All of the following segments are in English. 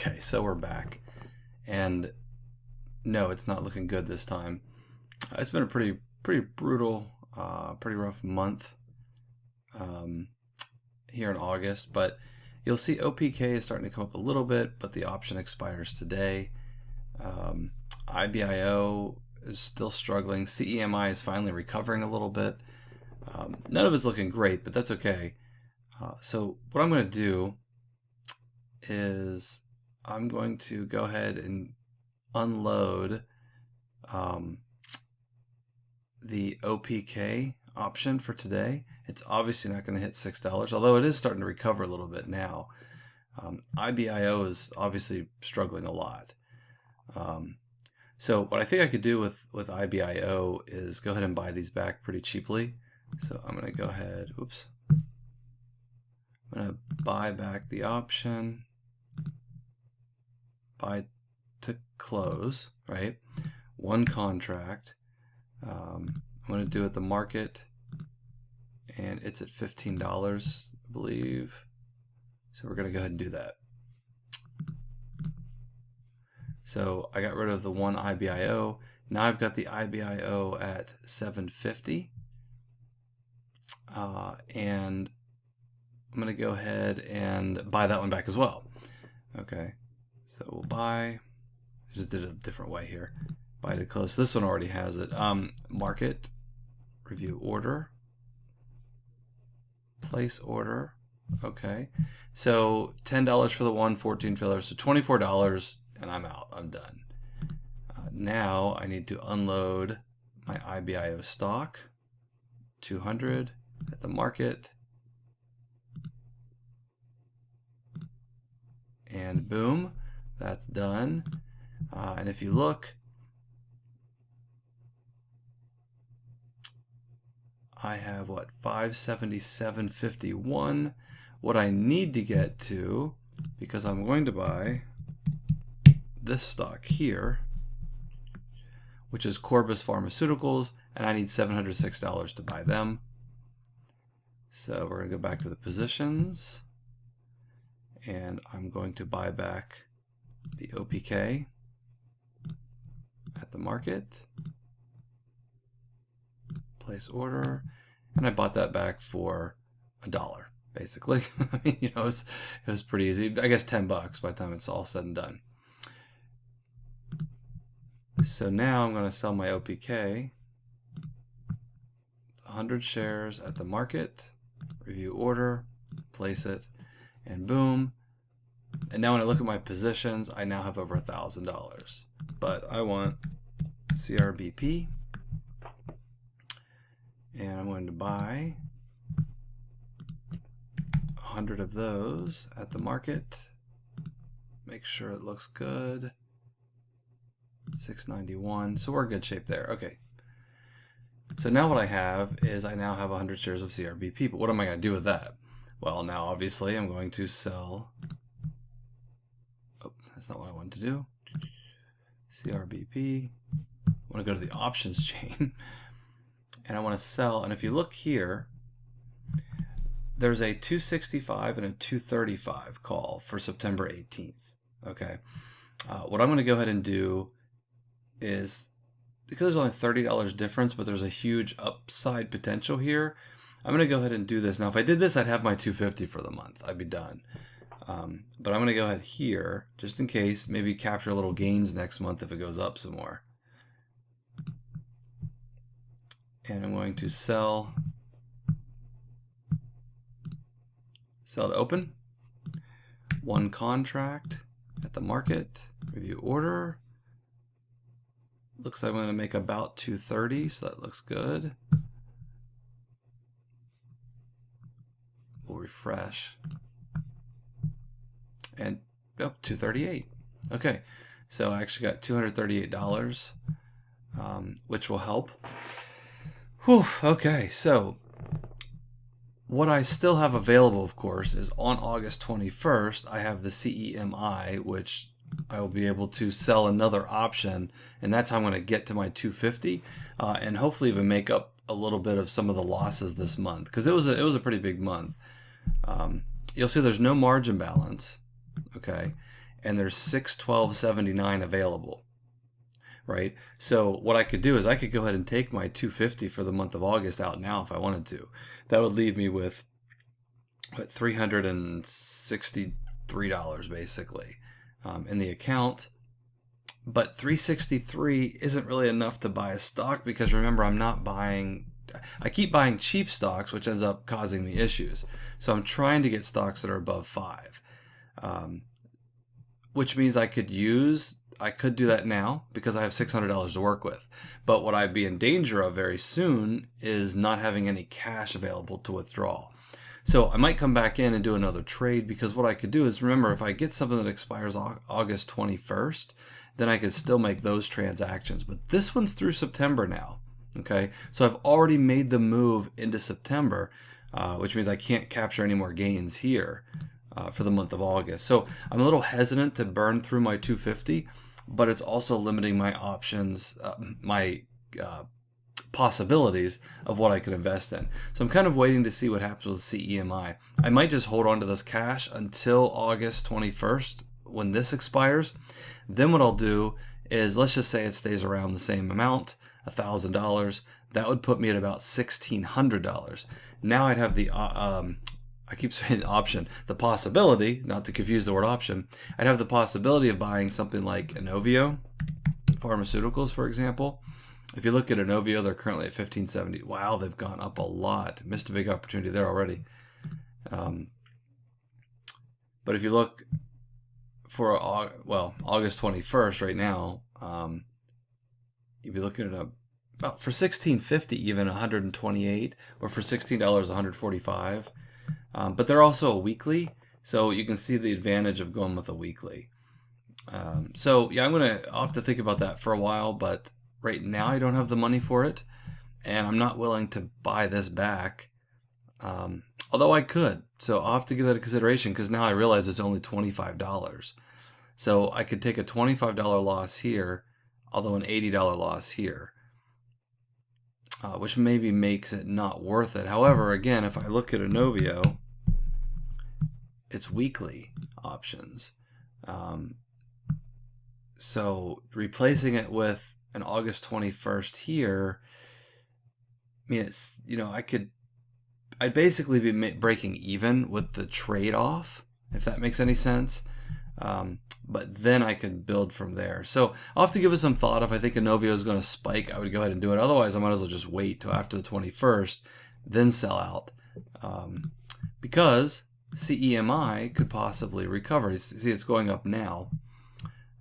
Okay, so we're back, and no, it's not looking good this time. It's been a pretty brutal, pretty rough month um, here in August, but you'll see OPK is starting to come up a little bit, but the option expires today. IBIO is still struggling. CEMI is finally recovering a little bit. None of it's looking great, but that's okay. So what I'm going to do is I'm going to go ahead and unload the OPK option for today. It's obviously not going to hit $6, although it is starting to recover a little bit now. IBIO is obviously struggling a lot. So what I think I could do with IBIO is go ahead and buy these back pretty cheaply. So I'm going to go ahead, oops. I'm going to buy back the option, buy to close, right? One contract. I'm going to do it the market, and it's at $15, I believe. So we're going to go ahead and do that. So I got rid of the one IBIO. Now I've got the IBIO at 750. And I'm going to go ahead and buy that one back as well. Okay, so we'll buy. I just did it a different way here. Buy to close. So this one already has it. Market, review order, place order. Okay, so $10 for the one, $14 for the other, so $24, and I'm out. I'm done. Now I need to unload my IBIO stock. 200 at the market. And boom, that's done. And if you look, I have what, 577.51. What I need to get to, because I'm going to buy this stock here, which is Corbus Pharmaceuticals, and I need $706 to buy them. So we're going to go back to the positions, and I'm going to buy back the OPK at the market, place order, and I bought that back for $1, basically. I mean, you know, it was pretty easy. I guess $10 by the time it's all said and done. So now I'm going to sell my OPK, 100 shares at the market, review order, place it, and boom. And now when I look at my positions, I now have over $1,000. But I want CRBP, and I'm going to buy 100 of those at the market. Make sure it looks good. 691. So we're in good shape there. Okay. So now what I have is I now have 100 shares of CRBP. But what am I going to do with that? Well, now obviously I'm going to sell. Oh, that's not what I wanted to do. CRBP. I want to go to the options chain. And I want to sell. And if you look here, there's a 265 and a 235 call for September 18th. Okay. What I'm going to go ahead and do is, because there's only $30 difference, but there's a huge upside potential here, I'm going to go ahead and do this. Now, if I did this, I'd have my 250 for the month. I'd be done. But I'm going to go ahead here, just in case, maybe capture a little gains next month if it goes up some more. And I'm going to sell to open. One contract at the market, review order. Looks like I'm going to make about 230, so that looks good. We'll refresh. And, oh, 238. Okay, so I actually got $238, which will help. Whew, okay, so what I still have available, of course, is on August 21st, I have the CEMI, which I will be able to sell another option, and that's how I'm going to get to my 250, and hopefully even make up a little bit of some of the losses this month, because it was a pretty big month. You'll see there's no margin balance, okay, and there's 612.79 available, right? So what I could do is I could go ahead and take my 250 for the month of August out now if I wanted to. That would leave me with what, $363 basically in the account. But 363 isn't really enough to buy a stock, because remember, I keep buying cheap stocks, which ends up causing me issues. So I'm trying to get stocks that are above 5, which means I could do that now because I have $600 to work with. But what I'd be in danger of very soon is not having any cash available to withdraw. So I might come back in and do another trade, because what I could do is, remember, if I get something that expires August 21st, then I could still make those transactions. But this one's through September now. Okay, so I've already made the move into September, which means I can't capture any more gains here for the month of August. So I'm a little hesitant to burn through my 250, but it's also limiting my options, my possibilities of what I could invest in. So I'm kind of waiting to see what happens with CEMI. I might just hold on to this cash until August 21st when this expires. Then what I'll do is, let's just say it stays around the same amount, $1,000. That would put me at about $1,600. Now I'd have the I keep saying option, the possibility, not to confuse the word option, I'd have the possibility of buying something like Inovio Pharmaceuticals, for example. If you look at Inovio, they're currently at 1570. Wow, they've gone up a lot. Missed a big opportunity there already. But if you look for August 21st right now, you'd be looking at about for $16.50, even 128, or for $16, 145. But they're also a weekly, so you can see the advantage of going with a weekly. So yeah, I'll have to think about that for a while, but right now I don't have the money for it, and I'm not willing to buy this back, although I could. So I'll have to give that a consideration, because now I realize it's only $25. So I could take a $25 loss here, although an $80 loss here, which maybe makes it not worth it. However, again, if I look at Inovio, it's weekly options. So replacing it with an August 21st here, I mean, it's, I'd basically be breaking even with the trade-off, if that makes any sense. But then I could build from there. So I'll have to give it some thought. If I think Inovio is going to spike, I would go ahead and do it. Otherwise, I might as well just wait till after the 21st, then sell out. Because CEMI could possibly recover. You see, it's going up now.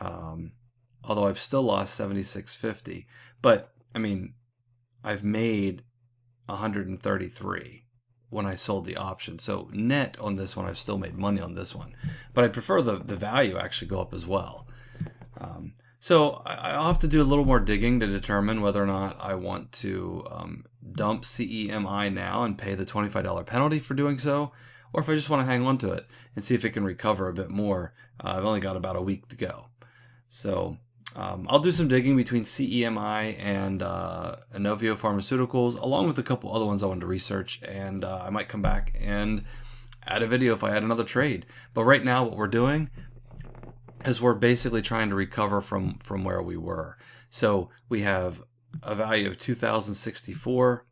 Although I've still lost 76.50. But, I mean, I've made 133 when I sold the option. So net on this one, I've still made money on this one. But I prefer the value actually go up as well. So I'll have to do a little more digging to determine whether or not I want to dump CEMI now and pay the $25 penalty for doing so, or if I just want to hang on to it and see if it can recover a bit more. I've only got about a week to go. So I'll do some digging between CEMI and Inovio Pharmaceuticals, along with a couple other ones I wanted to research, and I might come back and add a video if I had another trade. But right now what we're doing is we're basically trying to recover from where we were. So we have a value of 2,064,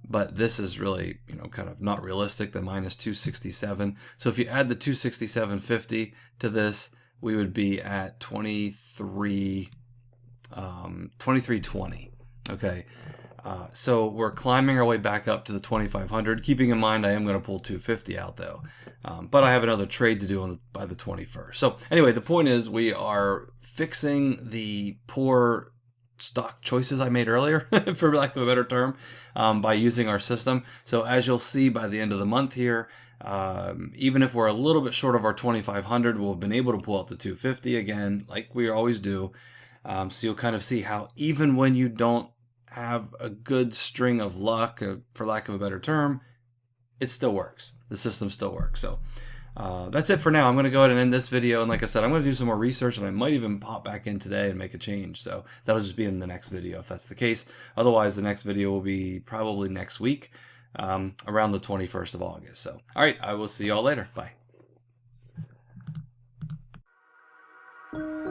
but this is really, kind of not realistic, the minus 267. So if you add the 267.50 to this, we would be at 2320. Okay. So we're climbing our way back up to the 2,500, keeping in mind I am going to pull 250 out though. But I have another trade to do by the 21st. So anyway, the point is we are fixing the poor stock choices I made earlier, for lack of a better term, by using our system. So as you'll see by the end of the month here, even if we're a little bit short of our 2,500, we'll have been able to pull out the 250 again, like we always do. So you'll kind of see how even when you don't have a good string of luck, for lack of a better term, it still works. The system still works. So that's it for now. I'm going to go ahead and end this video. And like I said, I'm going to do some more research, and I might even pop back in today and make a change. So that'll just be in the next video if that's the case. Otherwise, the next video will be probably next week, around the 21st of August. So, all right, I will see y'all later. Bye. Bye.